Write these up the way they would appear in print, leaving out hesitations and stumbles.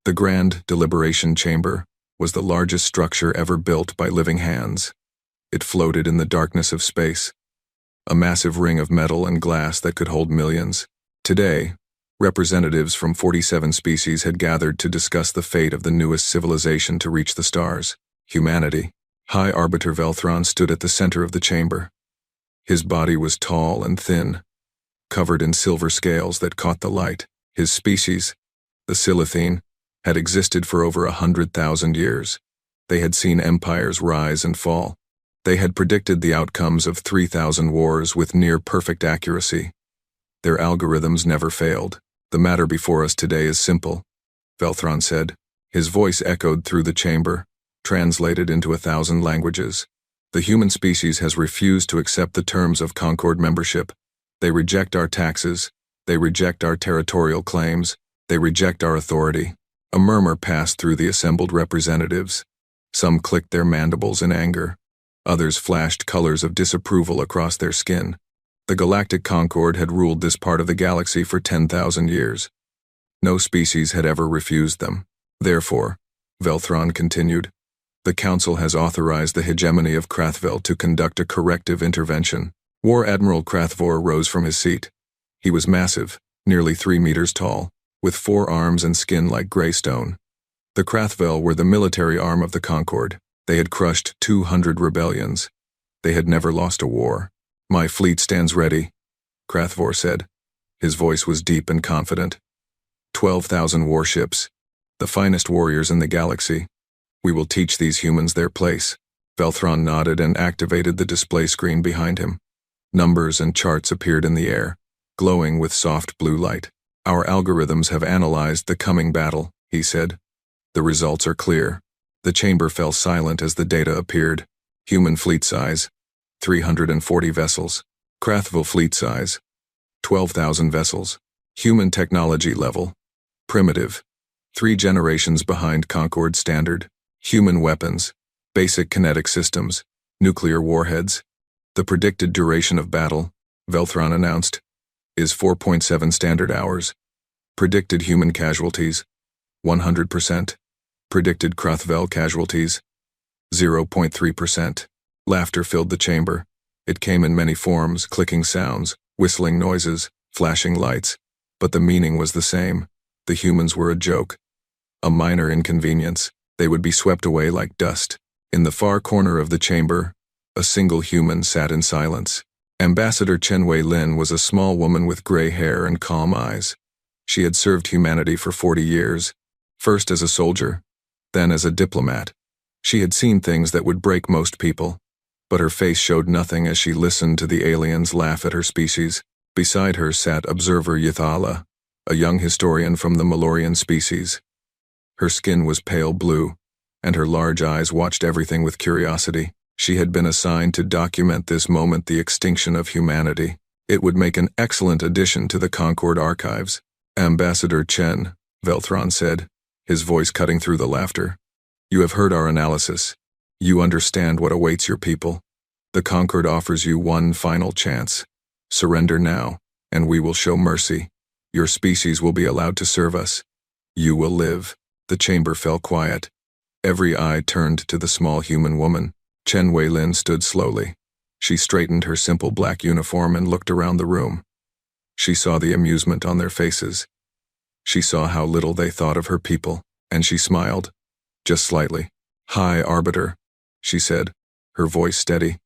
The Grand Deliberation Chamber was the largest structure ever built by living hands. It floated in the darkness of space, a massive ring of metal and glass that could hold millions. Today, representatives from 47 species had gathered to discuss the fate of the newest civilization to reach the stars, humanity. High Arbiter Velthron stood at the center of the chamber. His body was tall and thin, covered in silver scales that caught the light. His species, the Silithine, had existed for over 100,000 years. They had seen empires rise and fall. They had predicted the outcomes of 3,000 wars with near-perfect accuracy. Their algorithms never failed. The matter before us today is simple, Velthron said. His voice echoed through the chamber, translated into 1,000 languages. The human species has refused to accept the terms of Concord membership. They reject our taxes. They reject our territorial claims. They reject our authority. A murmur passed through the assembled representatives. Some clicked their mandibles in anger. Others flashed colors of disapproval across their skin. The Galactic Concord had ruled this part of the galaxy for 10,000 years. No species had ever refused them. Therefore, Velthron continued, the Council has authorized the hegemony of Krathvel to conduct a corrective intervention. War Admiral Krathvor rose from his seat. He was massive, nearly 3 meters tall, with 4 arms and skin like gray stone. The Krathvel were the military arm of the Concord. They had crushed 200 rebellions. They had never lost a war. My fleet stands ready, Krathvor said. His voice was deep and confident. 12,000 warships, the finest warriors in the galaxy. We will teach these humans their place. Velthron nodded and activated the display screen behind him. Numbers and charts appeared in the air, glowing with soft blue light. Our algorithms have analyzed the coming battle, he said. The results are clear. The chamber fell silent as the data appeared. Human fleet size, 340 vessels. Krathvel fleet size, 12,000 vessels. Human technology level, primitive, 3 generations behind Concord standard. Human weapons, basic kinetic systems, nuclear warheads. The predicted duration of battle, Velthron announced, is 4.7 standard hours. Predicted human casualties, 100%. Predicted Krathvel casualties, 0.3%. Laughter filled the chamber. It came in many forms, clicking sounds, whistling noises, flashing lights. But the meaning was the same. The humans were a joke, a minor inconvenience. They would be swept away like dust. In the far corner of the chamber, a single human sat in silence. Ambassador Chen Wei-Lin was a small woman with gray hair and calm eyes. She had served humanity for 40 years, first as a soldier, then as a diplomat. She had seen things that would break most people, but her face showed nothing as she listened to the aliens laugh at her species. Beside her sat Observer Yithala, a young historian from the Malorian species. Her skin was pale blue, and her large eyes watched everything with curiosity. She had been assigned to document this moment, the extinction of humanity. It would make an excellent addition to the Concord archives. Ambassador Chen, Velthron said, his voice cutting through the laughter. You have heard our analysis. You understand what awaits your people. The Concord offers you one final chance. Surrender now, and we will show mercy. Your species will be allowed to serve us. You will live. The chamber fell quiet. Every eye turned to the small human woman. Chen Wei-Lin stood slowly. She straightened her simple black uniform and looked around the room. She saw the amusement on their faces. She saw how little they thought of her people, and she smiled, just slightly. High Arbiter, she said, her voice steady.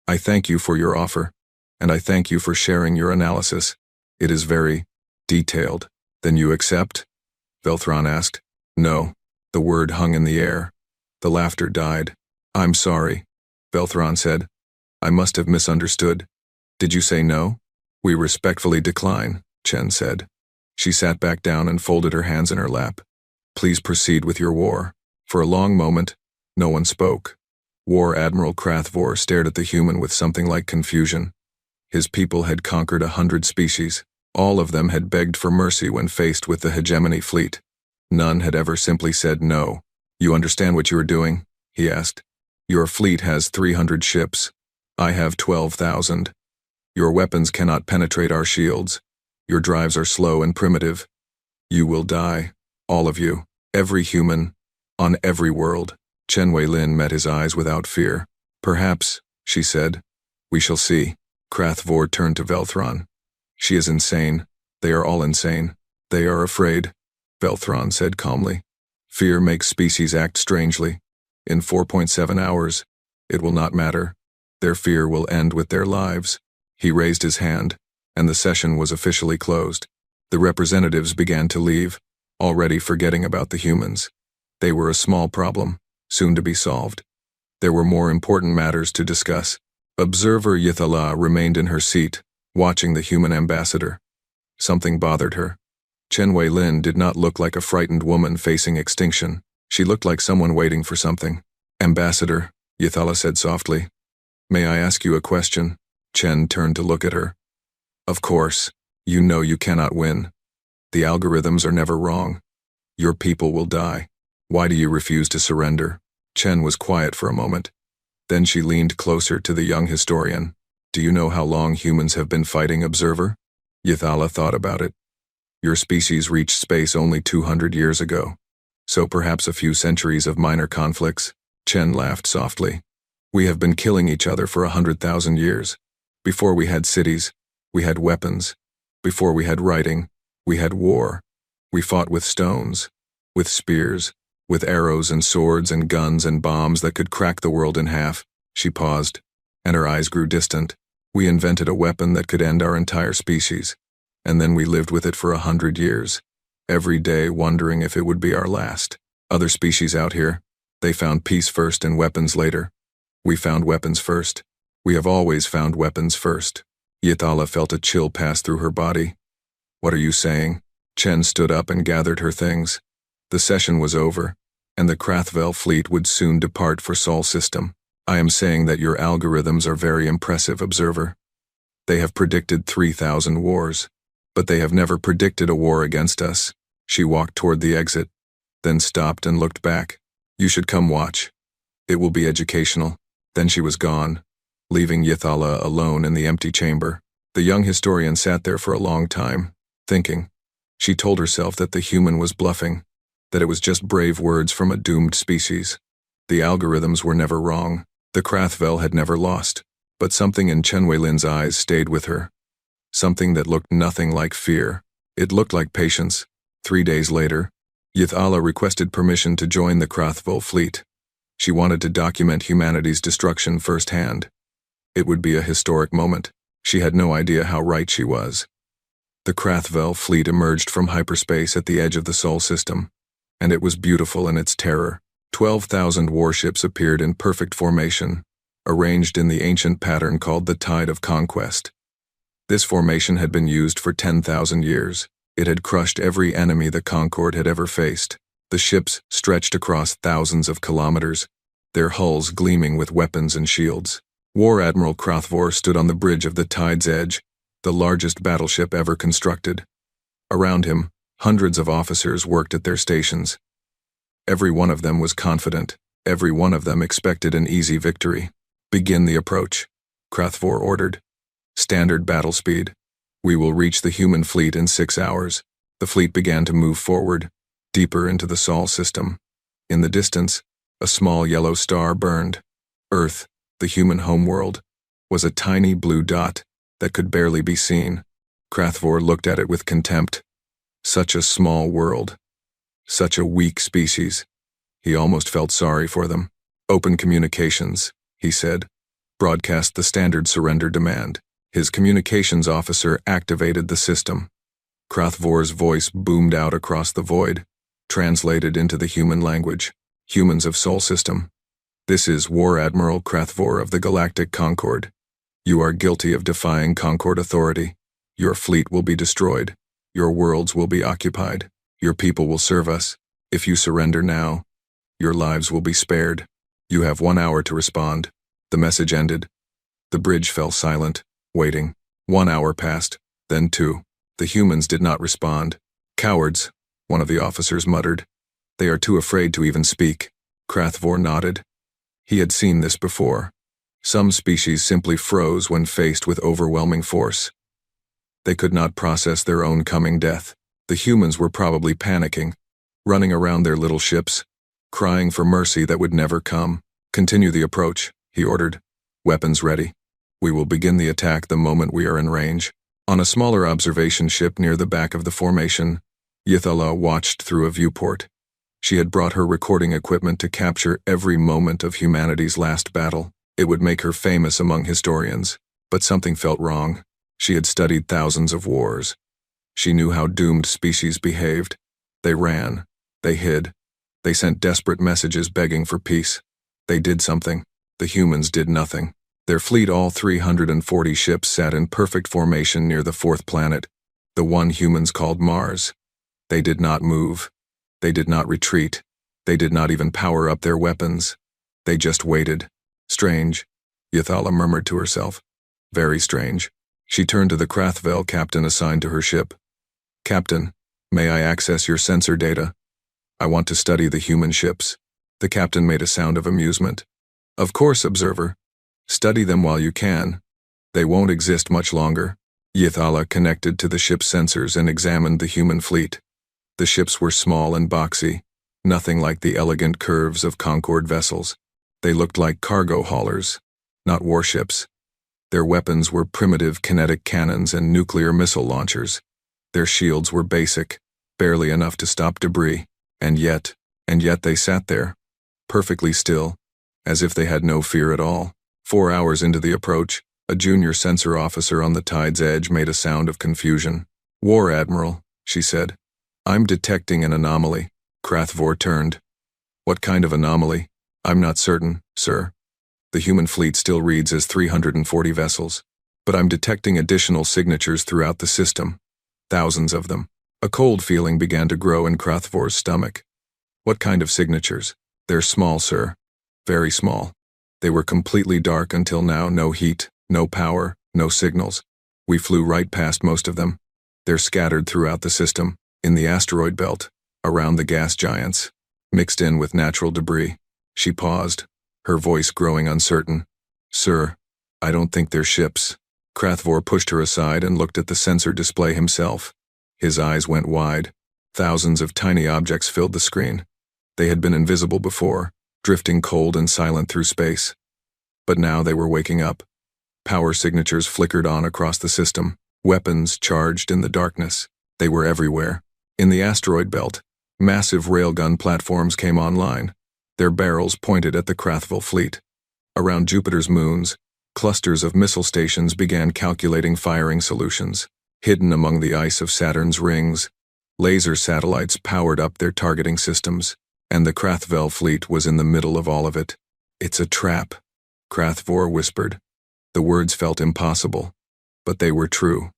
I thank you for your offer, and I thank you for sharing your analysis. It is very detailed. Then you accept? Velthron asked. No. The word hung in the air. The laughter died. I'm sorry, Velthron said. I must have misunderstood. Did you say no? We respectfully decline, Chen said. She sat back down and folded her hands in her lap. Please proceed with your war. For a long moment, no one spoke. War Admiral Krathvor stared at the human with something like confusion. His people had conquered 100 species. All of them had begged for mercy when faced with the hegemony fleet. None had ever simply said no. You understand what you are doing? He asked. Your fleet has 300 ships. I have 12,000. Your weapons cannot penetrate our shields. Your drives are slow and primitive. You will die, all of you. Every human, on every world. Chen Weilin met his eyes without fear. Perhaps, she said. We shall see. Krathvor turned to Velthron. She is insane. They are all insane. They are afraid, Velthron said calmly. Fear makes species act strangely. In 4.7 hours, it will not matter. Their fear will end with their lives. He raised his hand, and the session was officially closed. The representatives began to leave, already forgetting about the humans. They were a small problem, soon to be solved. There were more important matters to discuss. Observer Yithala remained in her seat, watching the human ambassador. Something bothered her. Chen Weilin did not look like a frightened woman facing extinction. She looked like someone waiting for something. Ambassador, Yithala said softly. May I ask you a question? Chen turned to look at her. Of course. You know you cannot win. The algorithms are never wrong. Your people will die. Why do you refuse to surrender? Chen was quiet for a moment. Then she leaned closer to the young historian. Do you know how long humans have been fighting, Observer? Yithala thought about it. Your species reached space only 200 years ago. So perhaps a few centuries of minor conflicts. Chen laughed softly. We have been killing each other for 100,000 years. Before we had cities, we had weapons. Before we had writing, we had war. We fought with stones, with spears, with arrows and swords and guns and bombs that could crack the world in half. She paused, and her eyes grew distant. We invented a weapon that could end our entire species, and then we lived with it for 100 years, every day wondering if it would be our last. Other species out here, they found peace first and weapons later. We found weapons first. We have always found weapons first. Yithala felt a chill pass through her body. What are you saying? Chen stood up and gathered her things. The session was over, and the Krathvel fleet would soon depart for Sol System. I am saying that your algorithms are very impressive, Observer. They have predicted 3,000 wars, but they have never predicted a war against us. She walked toward the exit, then stopped and looked back. You should come watch. It will be educational. Then she was gone, leaving Yithala alone in the empty chamber. The young historian sat there for a long time, thinking. She told herself that the human was bluffing, that it was just brave words from a doomed species. The algorithms were never wrong. The Krathvel had never lost. But something in Chen Weilin's eyes stayed with her. Something that looked nothing like fear. It looked like patience. 3 days later, Yithala requested permission to join the Krathvel fleet. She wanted to document humanity's destruction firsthand. It would be a historic moment. She had no idea how right she was. The Krathvel fleet emerged from hyperspace at the edge of the Sol System, and it was beautiful in its terror. 12,000 warships appeared in perfect formation, arranged in the ancient pattern called the Tide of Conquest. This formation had been used for 10,000 years. It had crushed every enemy the Concorde had ever faced. The ships stretched across thousands of kilometers, their hulls gleaming with weapons and shields. War Admiral Krathvor stood on the bridge of the Tide's edge, the largest battleship ever constructed. Around him, hundreds of officers worked at their stations. Every one of them was confident. Every one of them expected an easy victory. Begin the approach, Krathvor ordered. Standard battle speed. We will reach the human fleet in 6 hours. The fleet began to move forward, deeper into the Sol System. In the distance, a small yellow star burned. Earth, the human homeworld, was a tiny blue dot that could barely be seen. Krathvor looked at it with contempt. Such a small world. Such a weak species. He almost felt sorry for them. Open communications, he said. Broadcast the standard surrender demand. His communications officer activated the system. Krathvor's voice boomed out across the void, translated into the human language. Humans of Sol System. This is War Admiral Krathvor of the Galactic Concorde. You are guilty of defying Concorde authority. Your fleet will be destroyed. Your worlds will be occupied. Your people will serve us. If you surrender now, your lives will be spared. You have 1 hour to respond. The message ended. The bridge fell silent, waiting. 1 hour passed, then 2. The humans did not respond. Cowards, one of the officers muttered. They are too afraid to even speak. Krathvor nodded. He had seen this before. Some species simply froze when faced with overwhelming force. They could not process their own coming death. The humans were probably panicking, running around their little ships, crying for mercy that would never come. "Continue the approach," he ordered. "Weapons ready. We will begin the attack the moment we are in range." On a smaller observation ship near the back of the formation, Ythala watched through a viewport. She had brought her recording equipment to capture every moment of humanity's last battle. It would make her famous among historians, but something felt wrong. She had studied thousands of wars. She knew how doomed species behaved. They ran. They hid. They sent desperate messages begging for peace. They did something. The humans did nothing. Their fleet, all 340 ships, sat in perfect formation near the fourth planet, the one humans called Mars. They did not move. They did not retreat. They did not even power up their weapons. They just waited. Strange, Ythala murmured to herself. Very strange. She turned to the Krathvel captain assigned to her ship. "Captain, may I access your sensor data? I want to study the human ships." The captain made a sound of amusement. "Of course, observer. Study them while you can. They won't exist much longer." Ythala connected to the ship's sensors and examined the human fleet. The ships were small and boxy, nothing like the elegant curves of Concorde vessels. They looked like cargo haulers, not warships. Their weapons were primitive kinetic cannons and nuclear missile launchers. Their shields were basic, barely enough to stop debris, and yet they sat there, perfectly still, as if they had no fear at all. 4 hours into the approach, a junior sensor officer on the Tide's edge made a sound of confusion. "War Admiral," she said. "I'm detecting an anomaly." Krathvor turned. "What kind of anomaly?" "I'm not certain, sir. The human fleet still reads as 340 vessels, but I'm detecting additional signatures throughout the system. Thousands of them." A cold feeling began to grow in Krathvor's stomach. "What kind of signatures?" "They're small, sir. Very small. They were completely dark until now. No heat, no power, no signals. We flew right past most of them. They're scattered throughout the system, in the asteroid belt, around the gas giants, mixed in with natural debris." She paused, her voice growing uncertain. "Sir, I don't think they're ships." Krathvor pushed her aside and looked at the sensor display himself. His eyes went wide. Thousands of tiny objects filled the screen. They had been invisible before, drifting cold and silent through space. But now they were waking up. Power signatures flickered on across the system. Weapons charged in the darkness. They were everywhere. In the asteroid belt, massive railgun platforms came online. Their barrels pointed at the Krathvel fleet. Around Jupiter's moons, clusters of missile stations began calculating firing solutions. Hidden among the ice of Saturn's rings, laser satellites powered up their targeting systems, and the Krathvel fleet was in the middle of all of it. "It's a trap," Krathvor whispered. The words felt impossible, but they were true.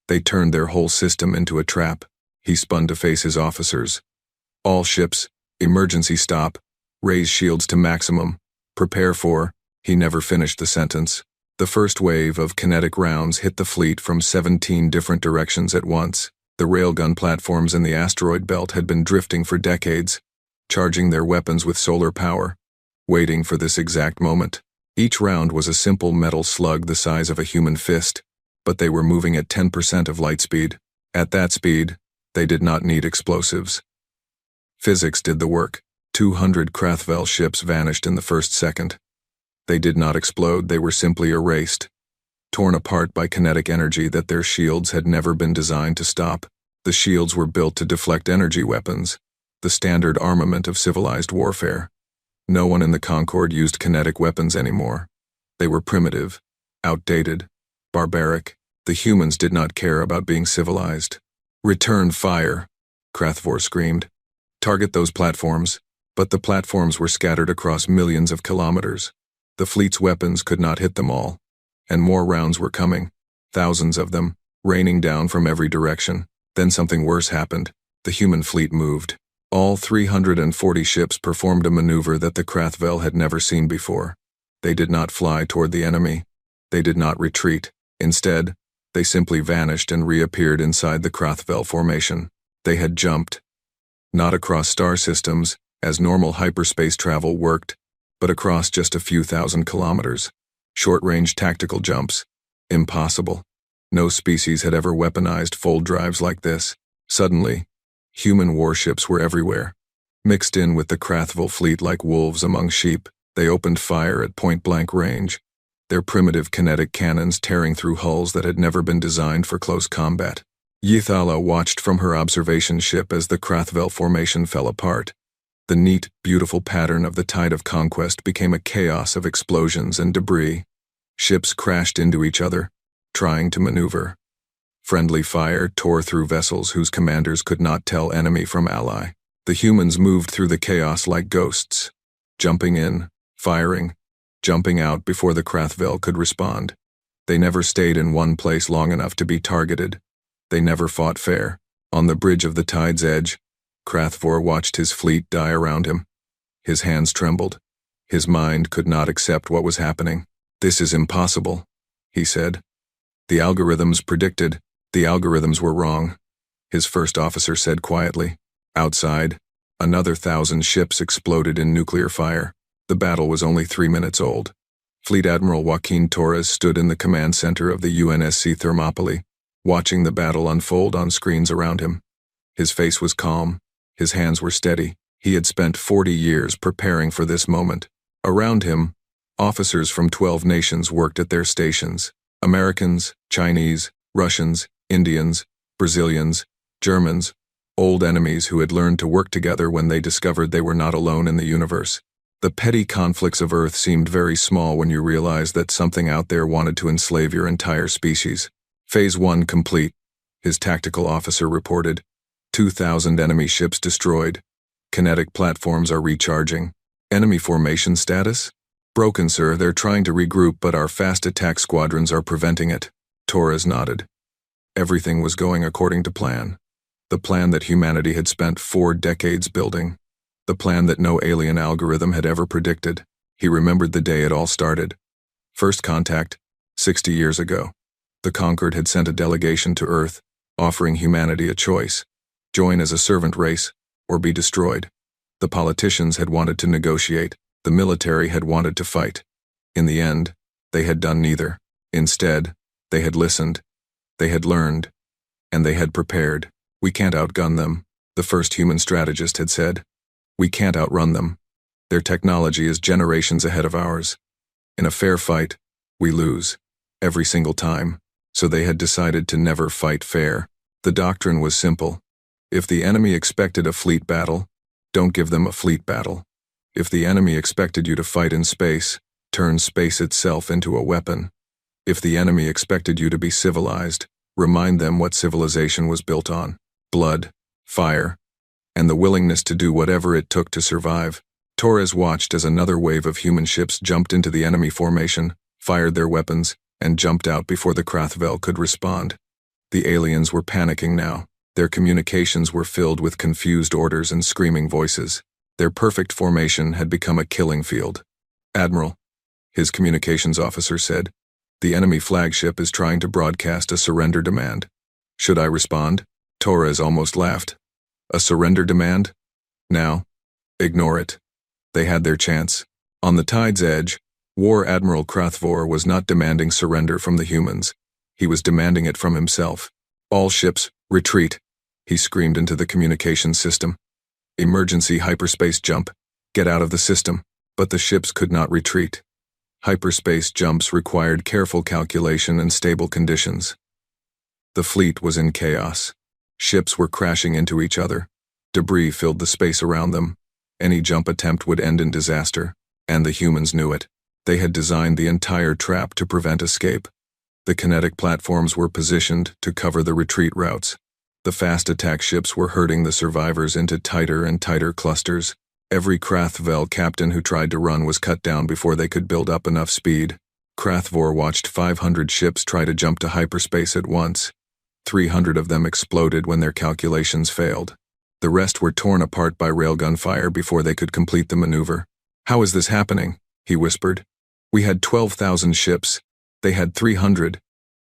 They turned their whole system into a trap. He spun to face his officers. "All ships, emergency stop. Raise shields to maximum. Prepare for..." He never finished the sentence. The first wave of kinetic rounds hit the fleet from 17 different directions at once. The railgun platforms in the asteroid belt had been drifting for decades, charging their weapons with solar power, waiting for this exact moment. Each round was a simple metal slug the size of a human fist, but they were moving at 10% of light speed. At that speed, they did not need explosives. Physics did the work. 200 Krathvel ships vanished in the first second. They did not explode, they were simply erased, torn apart by kinetic energy that their shields had never been designed to stop. The shields were built to deflect energy weapons, the standard armament of civilized warfare. No one in the Concorde used kinetic weapons anymore. They were primitive, outdated, barbaric. The humans did not care about being civilized. "Return fire," Krathvor screamed. "Target those platforms." But the platforms were scattered across millions of kilometers. The fleet's weapons could not hit them all, and more rounds were coming, thousands of them, raining down from every direction. Then something worse happened. The human fleet moved. All 340 ships performed a maneuver that the Krathvel had never seen before. They did not fly toward the enemy. They did not retreat. Instead, they simply vanished and reappeared inside the Krathvel formation. They had jumped. Not across star systems, as normal hyperspace travel worked, but across just a few thousand kilometers. Short-range tactical jumps. Impossible. No species had ever weaponized fold drives like this. Suddenly, human warships were everywhere. Mixed in with the Krathville fleet like wolves among sheep, they opened fire at point-blank range, their primitive kinetic cannons tearing through hulls that had never been designed for close combat. Yithala watched from her observation ship as the Krathville formation fell apart. The neat, beautiful pattern of the tide of conquest became a chaos of explosions and debris. Ships crashed into each other, trying to maneuver. Friendly fire tore through vessels whose commanders could not tell enemy from ally. The humans moved through the chaos like ghosts, jumping in, firing, jumping out before the Krathville could respond. They never stayed in one place long enough to be targeted. They never fought fair. On the bridge of the tide's edge, Krathvor watched his fleet die around him. His hands trembled. His mind could not accept what was happening. "This is impossible," he said. "The algorithms predicted. The algorithms were wrong," his first officer said quietly. Outside, another 1,000 ships exploded in nuclear fire. The battle was only 3 minutes old. Fleet Admiral Joaquin Torres stood in the command center of the UNSC Thermopylae, watching the battle unfold on screens around him. His face was calm. His hands were steady. He had spent 40 years preparing for this moment. Around him, officers from 12 nations worked at their stations. Americans, Chinese, Russians, Indians, Brazilians, Germans, old enemies who had learned to work together when they discovered they were not alone in the universe. The petty conflicts of Earth seemed very small when you realized that something out there wanted to enslave your entire species. Phase 1 complete, his tactical officer reported. 2,000 enemy ships destroyed. Kinetic platforms are recharging. Enemy formation status? Broken, sir. They're trying to regroup, but our fast attack squadrons are preventing it. Torres nodded. Everything was going according to plan. The plan that humanity had spent 4 decades building. The plan that no alien algorithm had ever predicted. He remembered the day it all started. First contact, 60 years ago. The Conquered had sent a delegation to Earth, offering humanity a choice: join as a servant race, or be destroyed. The politicians had wanted to negotiate. The military had wanted to fight. In the end, they had done neither. Instead, they had listened. They had learned. And they had prepared. "We can't outgun them," the first human strategist had said. "We can't outrun them. Their technology is generations ahead of ours. In a fair fight, we lose. Every single time." So they had decided to never fight fair. The doctrine was simple. If the enemy expected a fleet battle, don't give them a fleet battle. If the enemy expected you to fight in space, turn space itself into a weapon. If the enemy expected you to be civilized, remind them what civilization was built on: blood, fire, and the willingness to do whatever it took to survive. Torres watched as another wave of human ships jumped into the enemy formation, fired their weapons, and jumped out before the Krathville could respond. The aliens were panicking now. Their communications were filled with confused orders and screaming voices. Their perfect formation had become a killing field. "Admiral," his communications officer said, "the enemy flagship is trying to broadcast a surrender demand. Should I respond?" Torres almost laughed. "A surrender demand? Now? Ignore it." They had their chance. On the tide's edge, War Admiral Krathvor was not demanding surrender from the humans. He was demanding it from himself. "All ships, retreat," he screamed into the communications system. "Emergency hyperspace jump. Get out of the system." But the ships could not retreat. Hyperspace jumps required careful calculation and stable conditions. The fleet was in chaos. Ships were crashing into each other. Debris filled the space around them. Any jump attempt would end in disaster, and the humans knew it. They had designed the entire trap to prevent escape. The kinetic platforms were positioned to cover the retreat routes. The fast attack ships were herding the survivors into tighter and tighter clusters. Every Krathville captain who tried to run was cut down before they could build up enough speed. Krathvor watched 500 ships try to jump to hyperspace at once. 300 of them exploded when their calculations failed. The rest were torn apart by railgun fire before they could complete the maneuver. "How is this happening?" he whispered. "We had 12,000 ships. They had 300.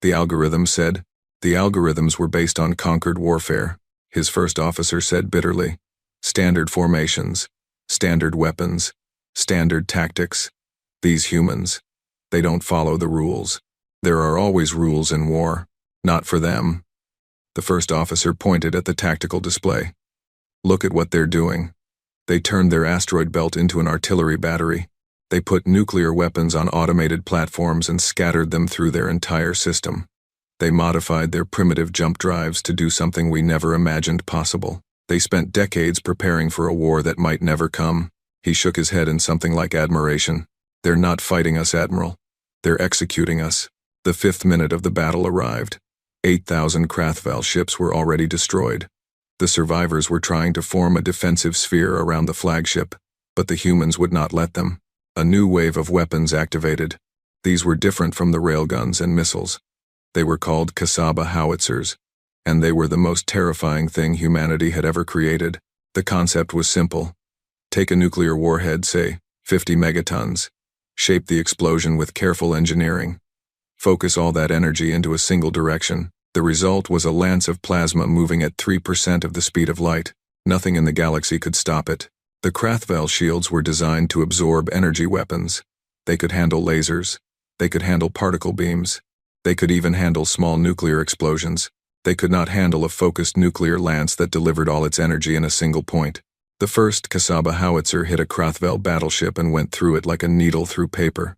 The algorithm said. The algorithms were based on conquered warfare," his first officer said bitterly. "Standard formations, standard weapons, standard tactics. These humans, they don't follow the rules. There are always rules in war. Not for them." The first officer pointed at the tactical display. "Look at what they're doing. They turned their asteroid belt into an artillery battery. They put nuclear weapons on automated platforms and scattered them through their entire system. They modified their primitive jump drives to do something we never imagined possible. They spent decades preparing for a war that might never come. He shook his head in something like admiration. They're not fighting us, Admiral. They're executing us. The 5th minute of the battle arrived. 8,000 Krathval ships were already destroyed. The survivors were trying to form a defensive sphere around the flagship, but the humans would not let them. A new wave of weapons activated. These were different from the railguns and missiles. They were called Kasaba howitzers, and they were the most terrifying thing humanity had ever created. The concept was simple. Take a nuclear warhead, say, 50 megatons. Shape the explosion with careful engineering. Focus all that energy into a single direction. The result was a lance of plasma moving at 3% of the speed of light. Nothing in the galaxy could stop it. The Krathval shields were designed to absorb energy weapons. They could handle lasers. They could handle particle beams. They could even handle small nuclear explosions. They could not handle a focused nuclear lance that delivered all its energy in a single point. The first Kasaba howitzer hit a Krathval battleship and went through it like a needle through paper.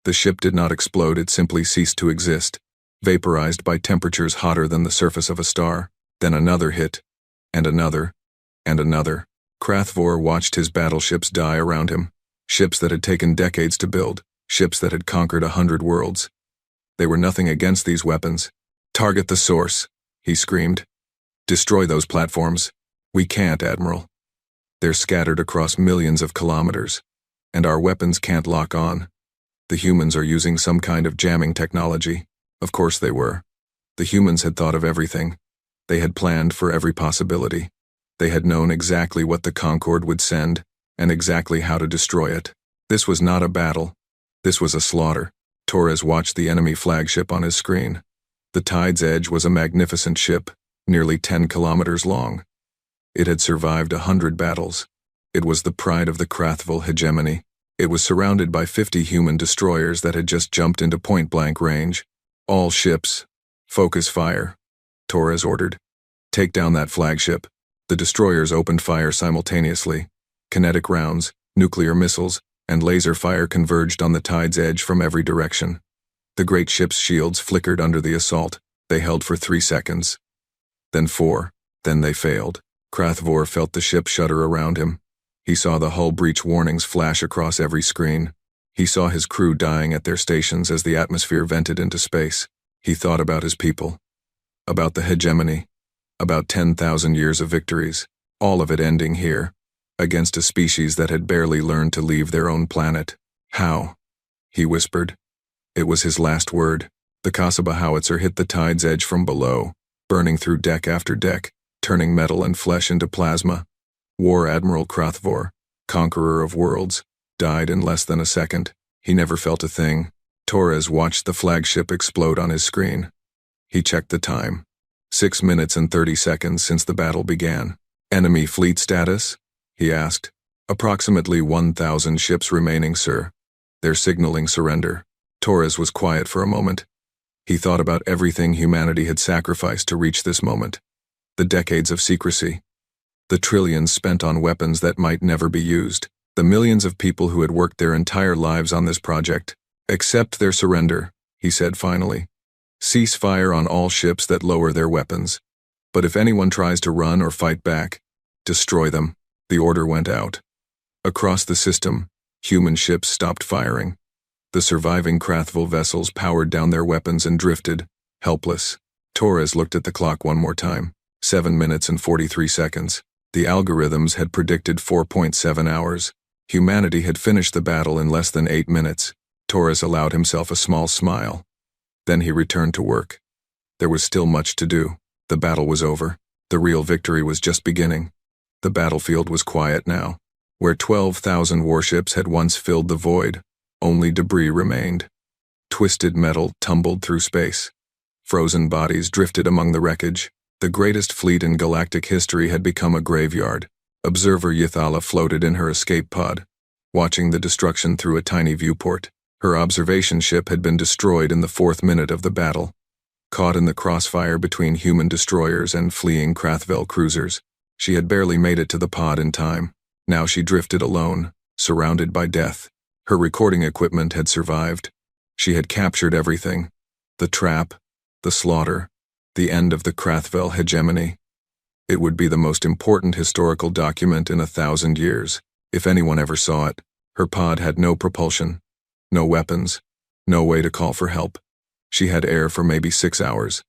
The ship did not explode, it simply ceased to exist, vaporized by temperatures hotter than the surface of a star. Then another hit, and another, and another. Krathvor watched his battleships die around him, ships that had taken decades to build, ships that had conquered 100 worlds. They were nothing against these weapons. Target the source, he screamed. Destroy those platforms. We can't, Admiral. They're scattered across millions of kilometers, and our weapons can't lock on. The humans are using some kind of jamming technology. Of course they were. The humans had thought of everything. They had planned for every possibility. They had known exactly what the Concorde would send, and exactly how to destroy it. This was not a battle. This was a slaughter. Torres watched the enemy flagship on his screen. The Tide's Edge was a magnificent ship, nearly 10 kilometers long. It had survived 100 battles. It was the pride of the Krathval hegemony. It was surrounded by 50 human destroyers that had just jumped into point-blank range. All ships, focus fire, Torres ordered. Take down that flagship. The destroyers opened fire simultaneously. Kinetic rounds, nuclear missiles, and laser fire converged on the Tide's Edge from every direction. The great ship's shields flickered under the assault. They held for 3 seconds. Then 4. Then they failed. Krathvor felt the ship shudder around him. He saw the hull breach warnings flash across every screen. He saw his crew dying at their stations as the atmosphere vented into space. He thought about his people, about the hegemony, about 10,000 years of victories, all of it ending here, against a species that had barely learned to leave their own planet. How? He whispered. It was his last word. The Kasaba howitzer hit the Tide's Edge from below, burning through deck after deck, turning metal and flesh into plasma. War Admiral Krathvor, conqueror of worlds, died in less than a second. He never felt a thing. Torres watched the flagship explode on his screen. He checked the time. 6 minutes and 30 seconds since the battle began. Enemy fleet status? He asked. Approximately 1,000 ships remaining, sir. They're signaling surrender. Torres was quiet for a moment. He thought about everything humanity had sacrificed to reach this moment. The decades of secrecy. The trillions spent on weapons that might never be used. The millions of people who had worked their entire lives on this project. Accept their surrender, he said finally. Cease fire on all ships that lower their weapons. But if anyone tries to run or fight back, destroy them. The order went out. Across the system, human ships stopped firing. The surviving Krathval vessels powered down their weapons and drifted, helpless. Torres looked at the clock one more time. 7 minutes and 43 seconds. The algorithms had predicted 4.7 hours. Humanity had finished the battle in less than 8 minutes. Torres allowed himself a small smile. Then he returned to work. There was still much to do. The battle was over. The real victory was just beginning. The battlefield was quiet now. Where 12,000 warships had once filled the void, only debris remained. Twisted metal tumbled through space. Frozen bodies drifted among the wreckage. The greatest fleet in galactic history had become a graveyard. Observer Yithala floated in her escape pod, watching the destruction through a tiny viewport. Her observation ship had been destroyed in the 4th minute of the battle. Caught in the crossfire between human destroyers and fleeing Krathval cruisers, she had barely made it to the pod in time. Now she drifted alone, surrounded by death. Her recording equipment had survived. She had captured everything. The trap, the slaughter, the end of the Krathvel hegemony. It would be the most important historical document in 1,000 years, if anyone ever saw it. Her pod had no propulsion, no weapons, no way to call for help. She had air for maybe 6 hours.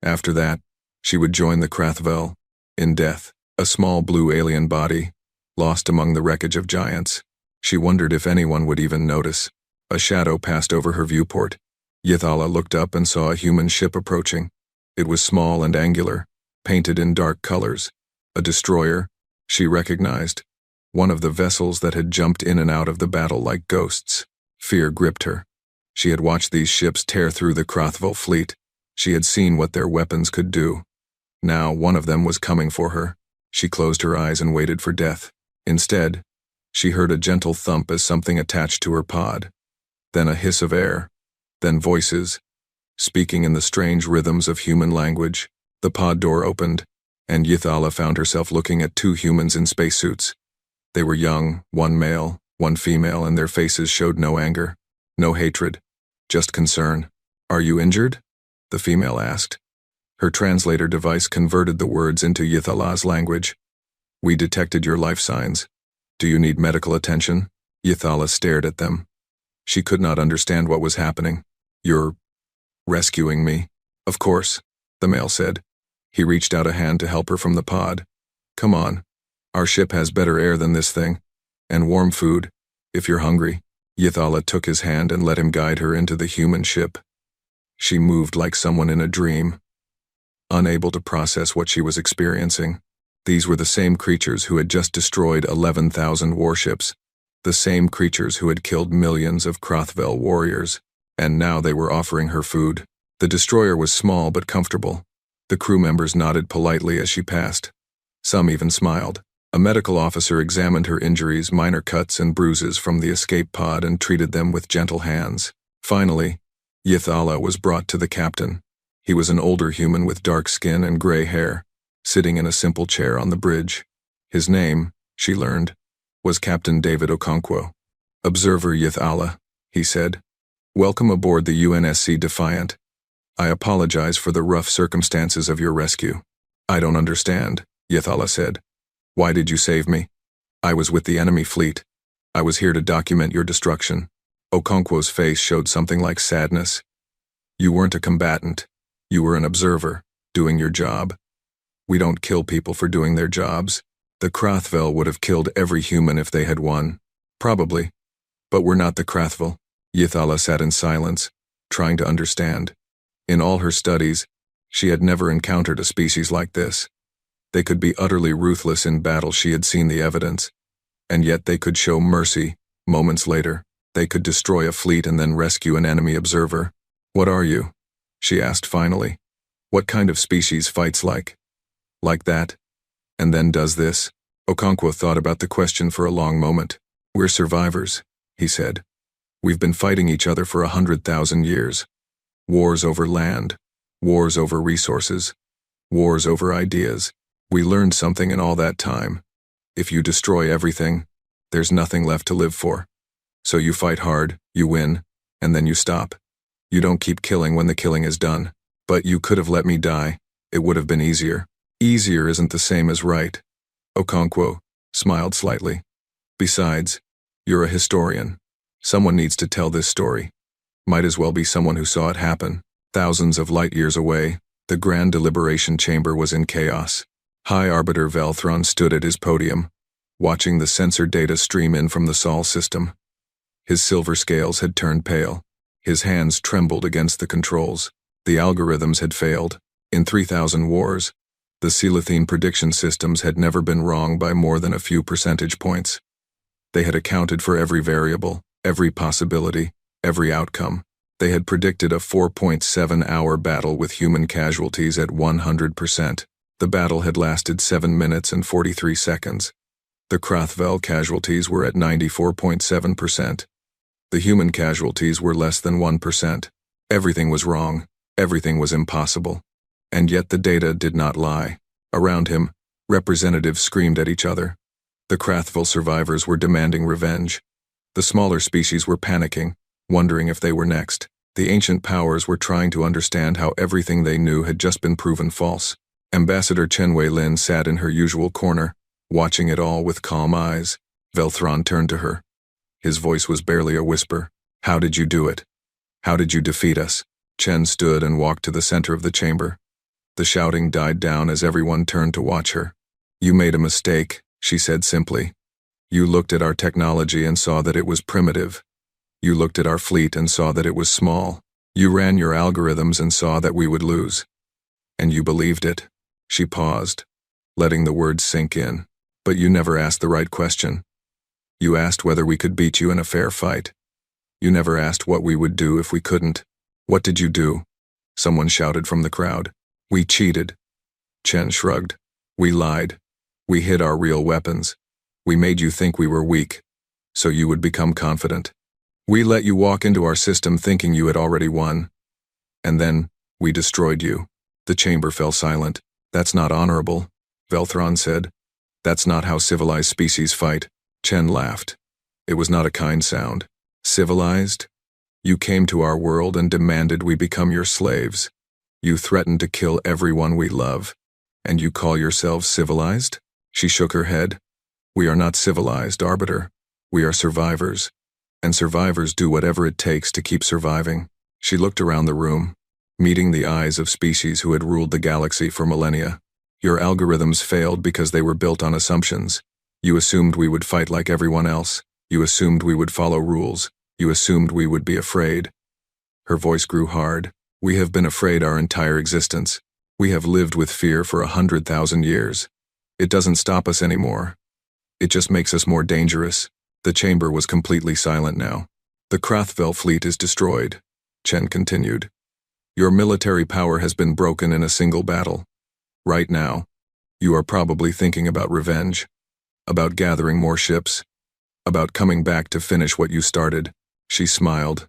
After that, she would join the Krathvel, in death, a small blue alien body, lost among the wreckage of giants. She wondered if anyone would even notice. A shadow passed over her viewport. Yithala looked up and saw a human ship approaching. It was small and angular, painted in dark colors. A destroyer, she recognized. One of the vessels that had jumped in and out of the battle like ghosts. Fear gripped her. She had watched these ships tear through the Krathvel fleet. She had seen what their weapons could do. Now one of them was coming for her. She closed her eyes and waited for death. Instead, she heard a gentle thump as something attached to her pod. Then a hiss of air. Then voices, speaking in the strange rhythms of human language. The pod door opened, and Yithala found herself looking at 2 humans in spacesuits. They were young, one male, one female, and their faces showed no anger, no hatred, just concern. "Are you injured?" the female asked. Her translator device converted the words into Yithala's language. "We detected your life signs. Do you need medical attention?" Yithala stared at them. She could not understand what was happening. "You're rescuing me?" "Of course," the male said. He reached out a hand to help her from the pod. "Come on. Our ship has better air than this thing. And warm food, if you're hungry." Yithala took his hand and let him guide her into the human ship. She moved like someone in a dream, unable to process what she was experiencing. These were the same creatures who had just destroyed 11,000 warships, the same creatures who had killed millions of Krathvel warriors, and now they were offering her food. The destroyer was small but comfortable. The crew members nodded politely as she passed. Some even smiled. A medical officer examined her injuries, minor cuts and bruises from the escape pod, and treated them with gentle hands. Finally, Yithala was brought to the captain. He was an older human with dark skin and gray hair, sitting in a simple chair on the bridge. His name, she learned, was Captain David Okonkwo. "Observer Yithala," he said. "Welcome aboard the UNSC Defiant. I apologize for the rough circumstances of your rescue." "I don't understand," Yithala said. "Why did you save me?" "I was with the enemy fleet. I was here to document your destruction." Okonkwo's face showed something like sadness. "You weren't a combatant. You were an observer, doing your job. We don't kill people for doing their jobs. The Krathvel would have killed every human if they had won. Probably. But we're not the Krathvel." Yithala sat in silence, trying to understand. In all her studies, she had never encountered a species like this. They could be utterly ruthless in battle, she had seen the evidence. And yet they could show mercy, moments later. They could destroy a fleet and then rescue an enemy observer. "What are you?" she asked finally. "What kind of species fights like that, and then does this?" Okonkwo thought about the question for a long moment. "We're survivors," he said. "We've been fighting each other for 100,000 years. Wars over land, wars over resources, wars over ideas. We learned something in all that time. If you destroy everything, there's nothing left to live for. So you fight hard, you win, and then you stop. You don't keep killing when the killing is done. But you could have let me die. It would have been easier." "Easier isn't the same as right." Okonkwo smiled slightly. "Besides, you're a historian. Someone needs to tell this story. Might as well be someone who saw it happen." Thousands of light years away, the grand deliberation chamber was in chaos. High Arbiter Velthron stood at his podium, watching the sensor data stream in from the Sol system. His silver scales had turned pale. His hands trembled against the controls. The algorithms had failed. In 3,000 wars, the Celethine prediction systems had never been wrong by more than a few percentage points. They had accounted for every variable, every possibility, every outcome. They had predicted a 4.7-hour battle with human casualties at 100%. The battle had lasted 7 minutes and 43 seconds. The Krathvel casualties were at 94.7%. The human casualties were less than 1%. Everything was wrong. Everything was impossible. And yet the data did not lie. Around him, representatives screamed at each other. The Krathville survivors were demanding revenge. The smaller species were panicking, wondering if they were next. The ancient powers were trying to understand how everything they knew had just been proven false. Ambassador Chen Wei-Lin sat in her usual corner, watching it all with calm eyes. Velthron turned to her. His voice was barely a whisper. "How did you do it? How did you defeat us?" Chen stood and walked to the center of the chamber. The shouting died down as everyone turned to watch her. "You made a mistake," she said simply. "You looked at our technology and saw that it was primitive. You looked at our fleet and saw that it was small. You ran your algorithms and saw that we would lose. And you believed it." She paused, letting the words sink in. "But you never asked the right question. You asked whether we could beat you in a fair fight. You never asked what we would do if we couldn't. What did you do?" Someone shouted from the crowd. "We cheated." Chen shrugged. "We lied. We hid our real weapons. We made you think we were weak, so you would become confident. We let you walk into our system thinking you had already won. And then, we destroyed you." The chamber fell silent. "That's not honorable," Velthron said. "That's not how civilized species fight." Chen laughed. It was not a kind sound. "Civilized? You came to our world and demanded we become your slaves. You threatened to kill everyone we love. And you call yourselves civilized?" She shook her head. "We are not civilized, Arbiter. We are survivors. And survivors do whatever it takes to keep surviving." She looked around the room, meeting the eyes of species who had ruled the galaxy for millennia. "Your algorithms failed because they were built on assumptions. You assumed we would fight like everyone else. You assumed we would follow rules. You assumed we would be afraid." Her voice grew hard. "We have been afraid our entire existence. We have lived with fear for 100,000 years. It doesn't stop us anymore. It just makes us more dangerous." The chamber was completely silent now. "The Krathville fleet is destroyed," Chen continued. "Your military power has been broken in a single battle. Right now, you are probably thinking about revenge, about gathering more ships, about coming back to finish what you started." She smiled,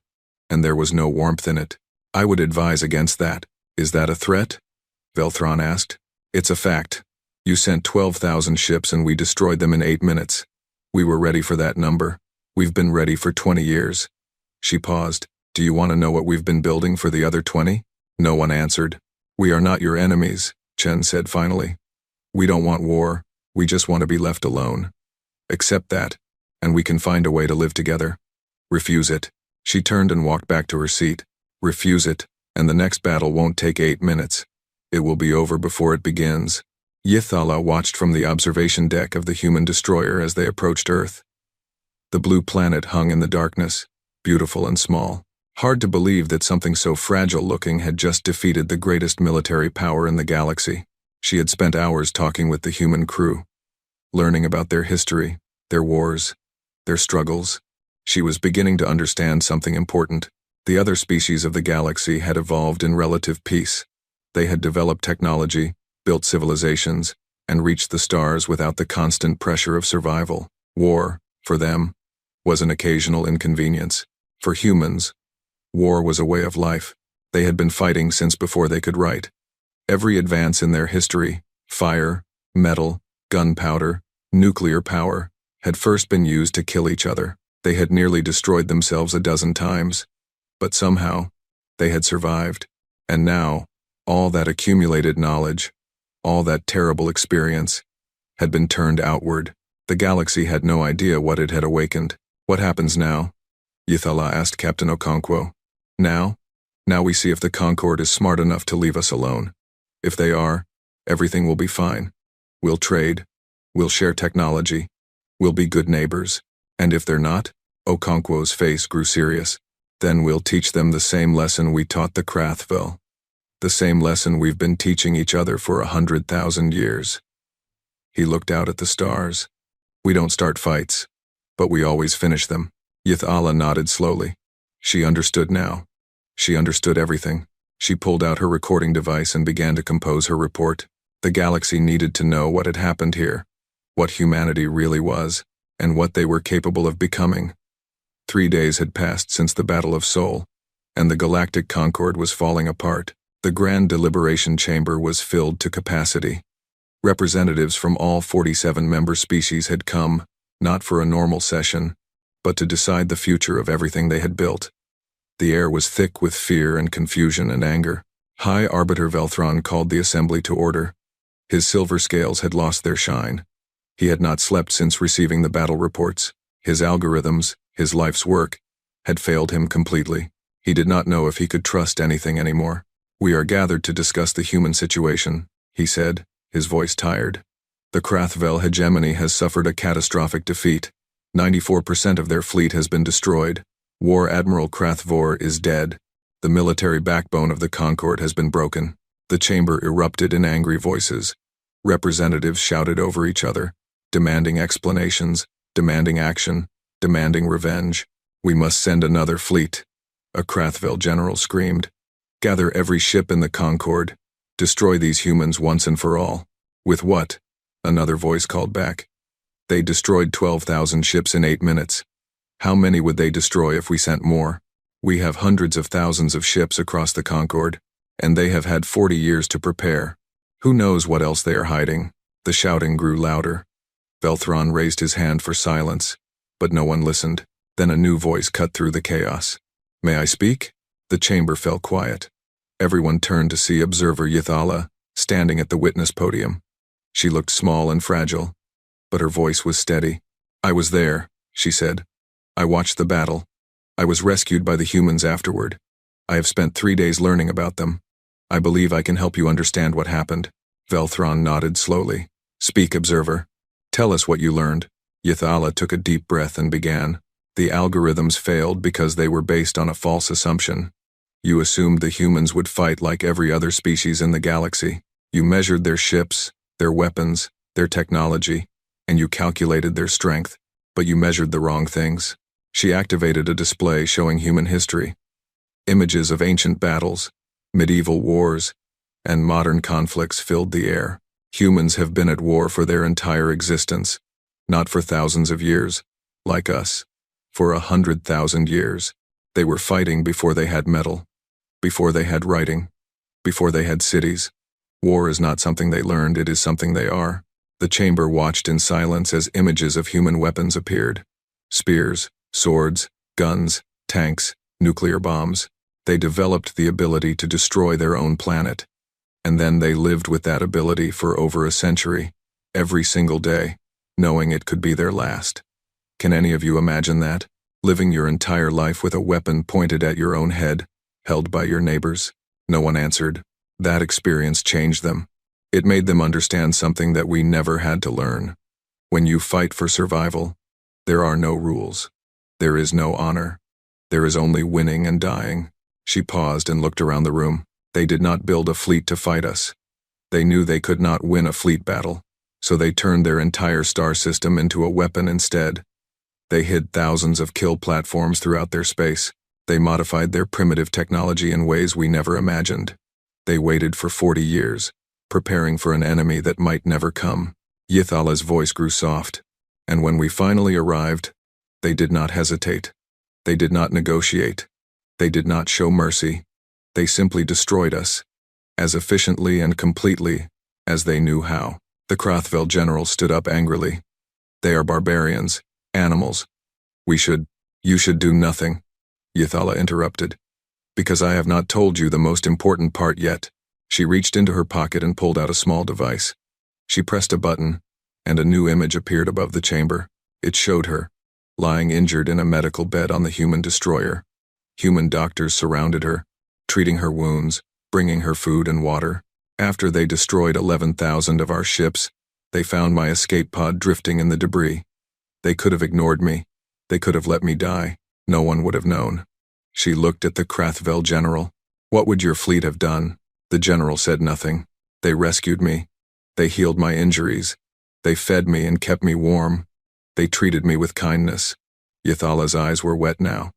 and there was no warmth in it. "I would advise against that." "Is that a threat?" Velthron asked. "It's a fact. You sent 12,000 ships and we destroyed them in 8 minutes. We were ready for that number. We've been ready for 20 years. She paused. "Do you want to know what we've been building for the other 20? No one answered. "We are not your enemies," Chen said finally. "We don't want war. We just want to be left alone. Accept that, and we can find a way to live together. Refuse it." She turned and walked back to her seat. "Refuse it, and the next battle won't take 8 minutes. It will be over before it begins." Yithala watched from the observation deck of the human destroyer as they approached Earth. The blue planet hung in the darkness, beautiful and small. Hard to believe that something so fragile-looking had just defeated the greatest military power in the galaxy. She had spent hours talking with the human crew, learning about their history, their wars, their struggles. She was beginning to understand something important. The other species of the galaxy had evolved in relative peace. They had developed technology, built civilizations, and reached the stars without the constant pressure of survival. War, for them, was an occasional inconvenience. For humans, war was a way of life. They had been fighting since before they could write. Every advance in their history, fire, metal, gunpowder, nuclear power, had first been used to kill each other. They had nearly destroyed themselves a dozen times. But somehow, they had survived. And now, all that accumulated knowledge, all that terrible experience, had been turned outward. The galaxy had no idea what it had awakened. "What happens now?" Yithala asked Captain Okonkwo. Now we see if the Concord is smart enough to leave us alone. If they are, everything will be fine. We'll trade. We'll share technology. We'll be good neighbors. And if they're not," Okonkwo's face grew serious, "then we'll teach them the same lesson we taught the Krathville. The same lesson we've been teaching each other for 100,000 years." He looked out at the stars. "We don't start fights, but we always finish them." Yithala nodded slowly. She understood now. She understood everything. She pulled out her recording device and began to compose her report. The galaxy needed to know what had happened here, what humanity really was, and what they were capable of becoming. 3 days had passed since the Battle of Sol, and the Galactic Concord was falling apart. The Grand Deliberation Chamber was filled to capacity. Representatives from all 47 member species had come, not for a normal session, but to decide the future of everything they had built. The air was thick with fear and confusion and anger. High Arbiter Velthron called the assembly to order. His silver scales had lost their shine. He had not slept since receiving the battle reports. His algorithms, his life's work, had failed him completely. He did not know if he could trust anything anymore. "We are gathered to discuss the human situation," he said, his voice tired. "The Krathvel hegemony has suffered a catastrophic defeat. 94% of their fleet has been destroyed. War Admiral Krathvor is dead. The military backbone of the Concord has been broken." The chamber erupted in angry voices. Representatives shouted over each other, demanding explanations, demanding action, demanding revenge. "We must send another fleet," a Krathvel general screamed. "Gather every ship in the Concord. Destroy these humans once and for all." "With what?" another voice called back. "They destroyed 12,000 ships in 8 minutes. How many would they destroy if we sent more? We have hundreds of thousands of ships across the Concord, and they have had 40 years to prepare. Who knows what else they are hiding?" The shouting grew louder. Velthron raised his hand for silence, but no one listened. Then a new voice cut through the chaos. "May I speak?" The chamber fell quiet. Everyone turned to see Observer Yithala, standing at the witness podium. She looked small and fragile, but her voice was steady. "I was there," she said. "I watched the battle. I was rescued by the humans afterward. I have spent 3 days learning about them. I believe I can help you understand what happened." Velthron nodded slowly. "Speak, Observer. Tell us what you learned." Yithala took a deep breath and began. "The algorithms failed because they were based on a false assumption. You assumed the humans would fight like every other species in the galaxy. You measured their ships, their weapons, their technology, and you calculated their strength, but you measured the wrong things." She activated a display showing human history. Images of ancient battles, medieval wars, and modern conflicts filled the air. Humans have been at war for their entire existence, not for thousands of years, like us. For 100,000 years. They were fighting before they had metal, before they had writing, before they had cities. War is not something they learned, it is something they are. The chamber watched in silence as images of human weapons appeared. Spears, swords, guns, tanks, nuclear bombs. They developed the ability to destroy their own planet. And then they lived with that ability for over a century, every single day, knowing it could be their last. Can any of you imagine that? Living your entire life with a weapon pointed at your own head, held by your neighbors? No one answered. That experience changed them. It made them understand something that we never had to learn. When you fight for survival, there are no rules. There is no honor. There is only winning and dying. She paused and looked around the room. They did not build a fleet to fight us. They knew they could not win a fleet battle, so they turned their entire star system into a weapon instead. They hid thousands of kill platforms throughout their space. They modified their primitive technology in ways we never imagined. They waited for 40 years, preparing for an enemy that might never come. Yithala's voice grew soft, and when we finally arrived, they did not hesitate. They did not negotiate. They did not show mercy. They simply destroyed us, as efficiently and completely as they knew how. The Krathvel general stood up angrily. "They are barbarians, animals. You should do nothing," Yithala interrupted. "Because I have not told you the most important part yet." She reached into her pocket and pulled out a small device. She pressed a button, and a new image appeared above the chamber. It showed her, lying injured in a medical bed on the human destroyer. Human doctors surrounded her, treating her wounds, bringing her food and water. After they destroyed 11,000 of our ships, they found my escape pod drifting in the debris. They could have ignored me. They could have let me die. No one would have known. She looked at the Krathvel general. "What would your fleet have done?" The general said nothing. "They rescued me. They healed my injuries. They fed me and kept me warm. They treated me with kindness." Yithala's eyes were wet now.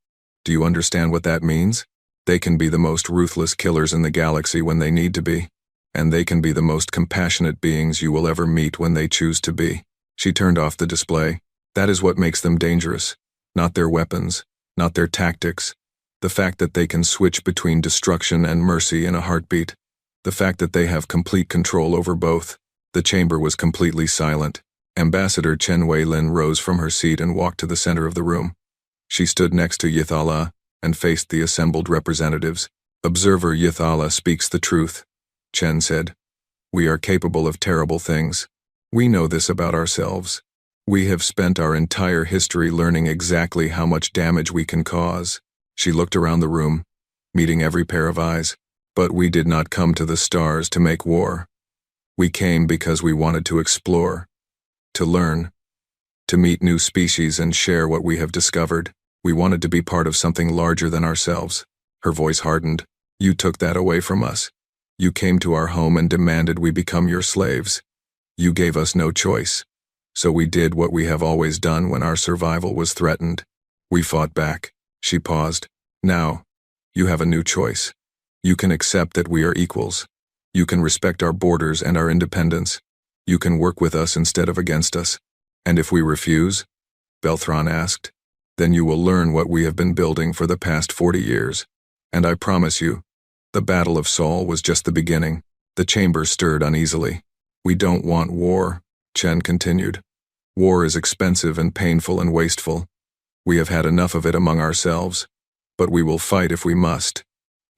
"Do you understand what that means? They can be the most ruthless killers in the galaxy when they need to be, and they can be the most compassionate beings you will ever meet when they choose to be." She turned off the display. "That is what makes them dangerous. Not their weapons, not their tactics. The fact that they can switch between destruction and mercy in a heartbeat. The fact that they have complete control over both. The chamber was completely silent. Ambassador Chen Weilin rose from her seat and walked to the center of the room. She stood next to Yithala and faced the assembled representatives. Observer Yithala speaks the truth, Chen said. We are capable of terrible things. We know this about ourselves. We have spent our entire history learning exactly how much damage we can cause. She looked around the room, meeting every pair of eyes. But we did not come to the stars to make war. We came because we wanted to explore, to learn, to meet new species and share what we have discovered. We wanted to be part of something larger than ourselves. Her voice hardened. You took that away from us. You came to our home and demanded we become your slaves. You gave us no choice. So we did what we have always done when our survival was threatened. We fought back. She paused. Now, you have a new choice. You can accept that we are equals. You can respect our borders and our independence. You can work with us instead of against us. And if we refuse, Belthron asked, then you will learn what we have been building for the past 40 years. And I promise you, the Battle of Sol was just the beginning. The chamber stirred uneasily. We don't want war, Chen continued. War is expensive and painful and wasteful. We have had enough of it among ourselves. But we will fight if we must.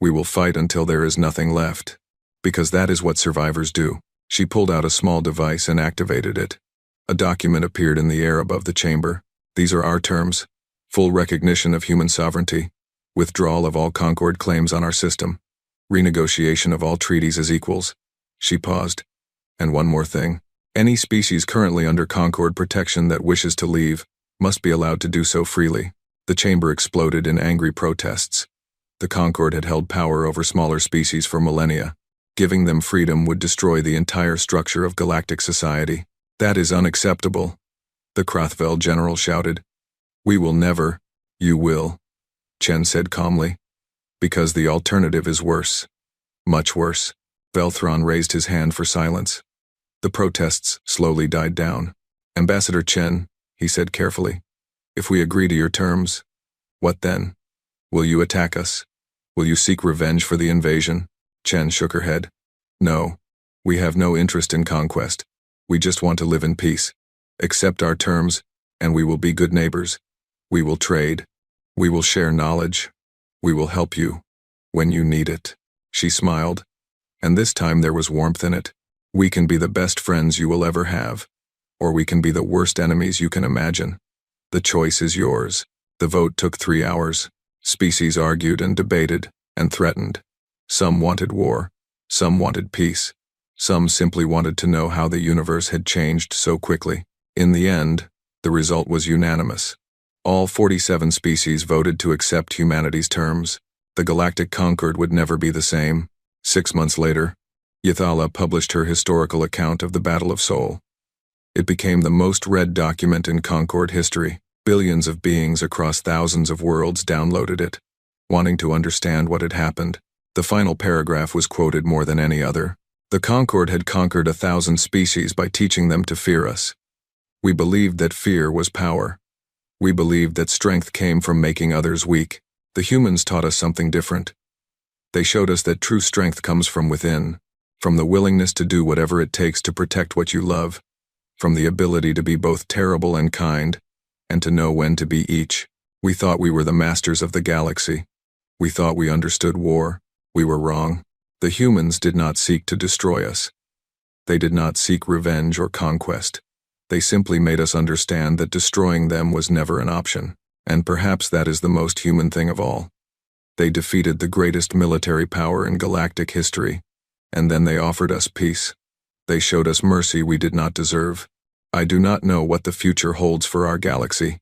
We will fight until there is nothing left. Because that is what survivors do. She pulled out a small device and activated it. A document appeared in the air above the chamber. These are our terms. Full recognition of human sovereignty. Withdrawal of all Concord claims on our system. Renegotiation of all treaties as equals. She paused. And one more thing. Any species currently under Concord protection that wishes to leave must be allowed to do so freely. The chamber exploded in angry protests. The Concord had held power over smaller species for millennia. Giving them freedom would destroy the entire structure of galactic society. That is unacceptable, the Krathvel general shouted. We will never. You will, Chen said calmly. Because the alternative is worse. Much worse. Belthron raised his hand for silence. The protests slowly died down. Ambassador Chen, he said carefully, if we agree to your terms, what then? Will you attack us? Will you seek revenge for the invasion? Chen shook her head. No, we have no interest in conquest. We just want to live in peace. Accept our terms, and we will be good neighbors. We will trade. We will share knowledge. We will help you when you need it. She smiled, and this time there was warmth in it. We can be the best friends you will ever have, or we can be the worst enemies you can imagine. The choice is yours. The vote took 3 hours. Species argued and debated and threatened. Some wanted war. Some wanted peace. Some simply wanted to know how the universe had changed so quickly. In the end, the result was unanimous. All 47 species voted to accept humanity's terms. The Galactic Concord would never be the same. 6 months later, Yithala published her historical account of the Battle of Sol. It became the most read document in Concord history. Billions of beings across thousands of worlds downloaded it, wanting to understand what had happened. The final paragraph was quoted more than any other. The Concord had conquered 1,000 species by teaching them to fear us. We believed that fear was power. We believed that strength came from making others weak. The humans taught us something different. They showed us that true strength comes from within, from the willingness to do whatever it takes to protect what you love, from the ability to be both terrible and kind, and to know when to be each. We thought we were the masters of the galaxy. We thought we understood war. We were wrong. The humans did not seek to destroy us. They did not seek revenge or conquest. They simply made us understand that destroying them was never an option. And perhaps that is the most human thing of all. They defeated the greatest military power in galactic history, and then they offered us peace. They showed us mercy we did not deserve. I do not know what the future holds for our galaxy,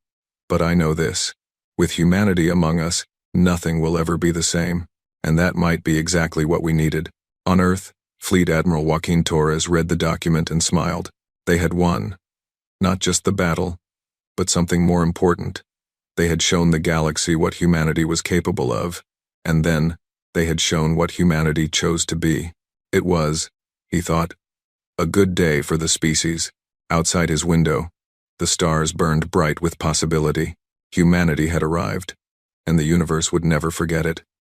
but I know this. With humanity among us, nothing will ever be the same, and that might be exactly what we needed. On Earth, Fleet Admiral Joaquin Torres read the document and smiled. They had won. Not just the battle, but something more important. They had shown the galaxy what humanity was capable of, and then they had shown what humanity chose to be. It was, he thought, a good day for the species. Outside his window, the stars burned bright with possibility. Humanity had arrived, and the universe would never forget it.